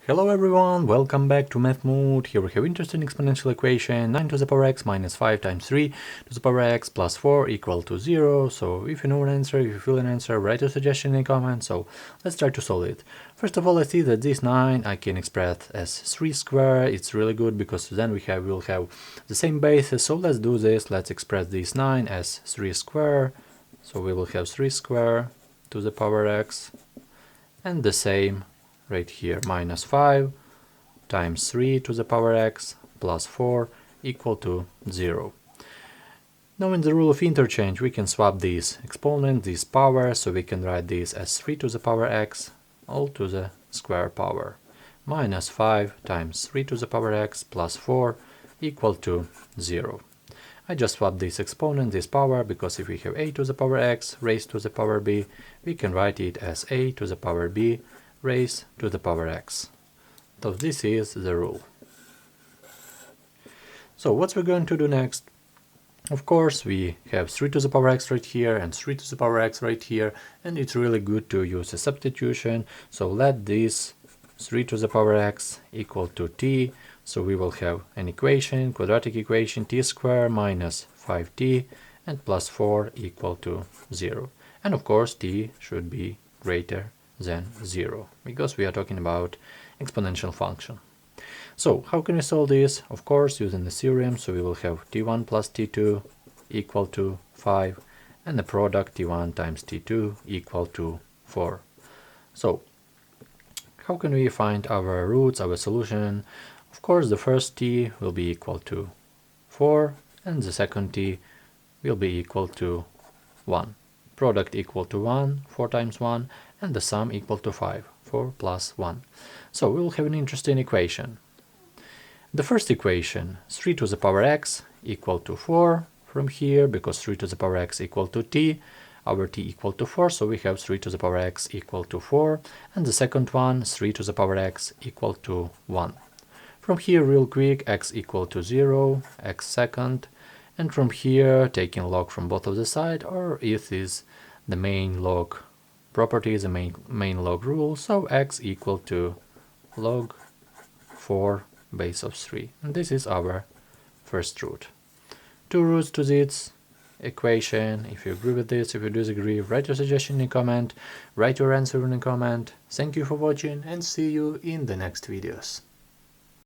Hello everyone, welcome back to mathsmood. Here we have interesting exponential equation 9 to the power x minus 5 times 3 to the power x plus 4 equal to 0. So if you know an answer, if you feel an answer, write a suggestion in the comments. So let's try to solve it. First of all, I see that this 9 I can express as 3 squared. It's really good because then we'll have the same basis. So let's do this. Let's express this 9 as 3 squared. So we will have 3 squared to the power x, and the same right here, minus 5 times 3 to the power x plus 4 equal to 0. Now in the rule of interchange we can swap these exponents, these powers, so we can write this as 3 to the power x all to the square power. Minus 5 times 3 to the power x plus 4 equal to 0. I just swap this exponent, this power, because if we have a to the power x raised to the power b, we can write it as a to the power b raised to the power x. So this is the rule. So what we're going to do next? Of course, we have 3 to the power x right here and 3 to the power x right here, and it's really good to use a substitution. So let this 3 to the power x equal to t. So we will have an equation, quadratic equation, t squared minus 5t and plus 4 equal to 0. And of course t should be greater than 0, because we are talking about exponential function. So how can we solve this? Of course, using the theorem. So we will have t1 plus t2 equal to 5, and the product t1 times t2 equal to 4. So how can we find our roots, our solution? Of course, the first t will be equal to 4, and the second t will be equal to 1. Product equal to 1, 4 times 1, and the sum equal to 5, 4 plus 1. So we will have an interesting equation. The first equation, 3 to the power x equal to 4 from here, because 3 to the power x equal to t, our t equal to 4, so we have 3 to the power x equal to 4, and the second one, 3 to the power x equal to 1. From here, real quick, x equal to 0, x second, and from here, taking log from both of the side, or if is the main log property, the main log rule, so x equal to log 4 base of 3. And this is our first root. Two roots to this equation. If you agree with this, if you disagree, write your suggestion in a comment, write your answer in a comment. Thank you for watching, and see you in the next videos.